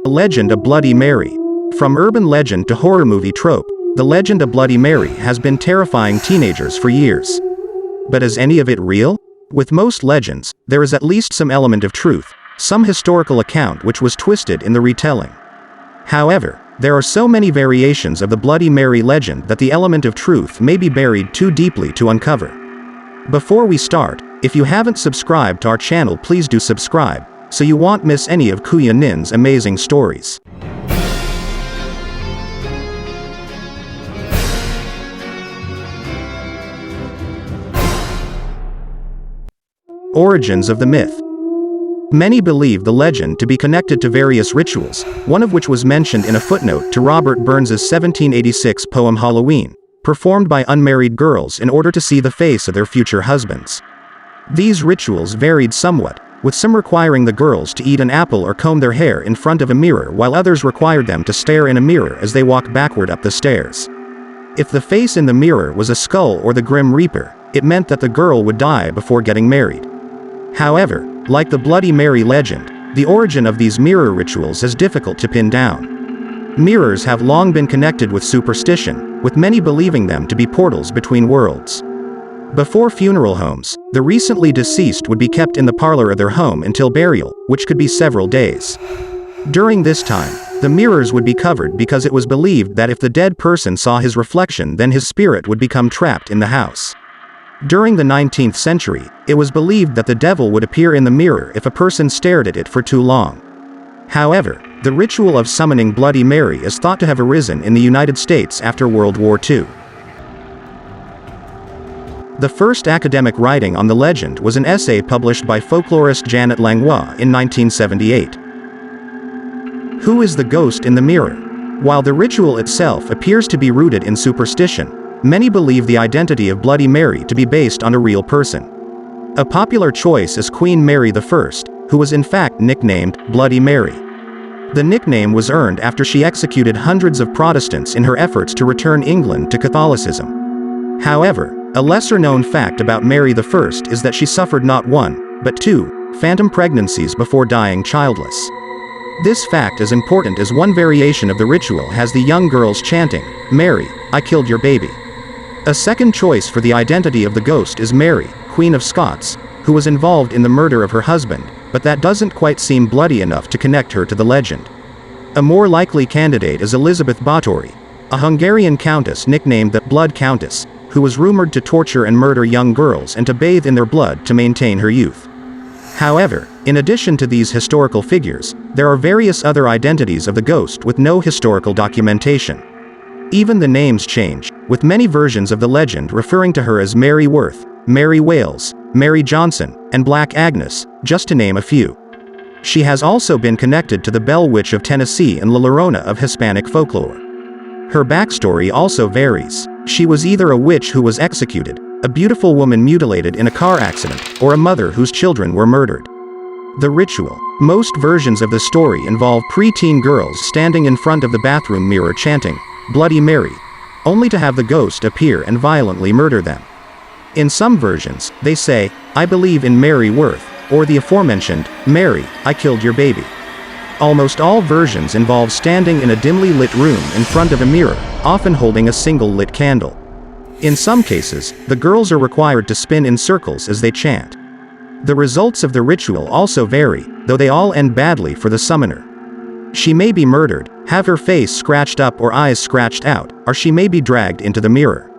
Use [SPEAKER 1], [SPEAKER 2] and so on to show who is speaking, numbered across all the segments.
[SPEAKER 1] The legend of Bloody Mary. From urban legend to horror movie trope, the legend of Bloody Mary has been terrifying teenagers for years. But is any of it real? With most legends, there is at least some element of truth, some historical account which was twisted in the retelling. However, there are so many variations of the Bloody Mary legend that the element of truth may be buried too deeply to uncover. Before we start, if you haven't subscribed to our channel, please do subscribe, so you won't miss any of Kuya Nin's amazing stories. Origins of the myth. Many believe the legend to be connected to various rituals, one of which was mentioned in a footnote to Robert Burns's 1786 poem Halloween, performed by unmarried girls in order to see the face of their future husbands. These rituals varied somewhat, with some requiring the girls to eat an apple or comb their hair in front of a mirror, while others required them to stare in a mirror as they walk backward up the stairs. If the face in the mirror was a skull or the Grim Reaper, it meant that the girl would die before getting married. However, like the Bloody Mary legend, the origin of these mirror rituals is difficult to pin down. Mirrors have long been connected with superstition, with many believing them to be portals between worlds. Before funeral homes, the recently deceased would be kept in the parlor of their home until burial, which could be several days. During this time, the mirrors would be covered because it was believed that if the dead person saw his reflection, then his spirit would become trapped in the house. During the 19th century, it was believed that the devil would appear in the mirror if a person stared at it for too long. However, the ritual of summoning Bloody Mary is thought to have arisen in the United States after World War II. The first academic writing on the legend was an essay published by folklorist Janet Langlois in 1978. Who is the ghost in the mirror? While the ritual itself appears to be rooted in superstition, many believe the identity of Bloody Mary to be based on a real person. A popular choice is Queen Mary I, who was in fact nicknamed Bloody Mary. The nickname was earned after she executed hundreds of Protestants in her efforts to return England to Catholicism. However, a lesser-known fact about Mary I is that she suffered not one, but two, phantom pregnancies before dying childless. This fact is important as one variation of the ritual has the young girls chanting, "Mary, I killed your baby." A second choice for the identity of the ghost is Mary, Queen of Scots, who was involved in the murder of her husband, but that doesn't quite seem bloody enough to connect her to the legend. A more likely candidate is Elizabeth Báthory, a Hungarian countess nicknamed the Blood Countess, who was rumored to torture and murder young girls and to bathe in their blood to maintain her youth. However, in addition to these historical figures, there are various other identities of the ghost with no historical documentation. Even the names change, with many versions of the legend referring to her as Mary Worth, Mary Wales, Mary Johnson, and Black Agnes, just to name a few. She has also been connected to the Bell Witch of Tennessee and La Llorona of Hispanic folklore. Her backstory also varies. She was either a witch who was executed, a beautiful woman mutilated in a car accident, or a mother whose children were murdered. The ritual. Most versions of the story involve preteen girls standing in front of the bathroom mirror chanting, "Bloody Mary," only to have the ghost appear and violently murder them. In some versions, they say, "I believe in Mary Worth," or the aforementioned, "Mary, I killed your baby." Almost all versions involve standing in a dimly lit room in front of a mirror, often holding a single lit candle. In some cases, the girls are required to spin in circles as they chant. The results of the ritual also vary, though they all end badly for the summoner. She may be murdered, have her face scratched up or eyes scratched out, or she may be dragged into the mirror.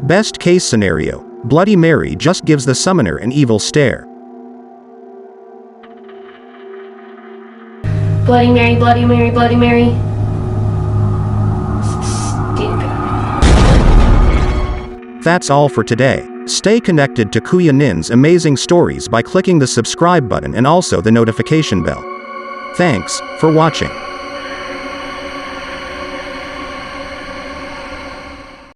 [SPEAKER 1] Best case scenario, Bloody Mary just gives the summoner an evil stare.
[SPEAKER 2] Bloody Mary, Bloody Mary, Bloody Mary. Stupid.
[SPEAKER 1] That's all for today. Stay connected to Kuya Nin's amazing stories by clicking the subscribe button and also the notification bell. Thanks for watching.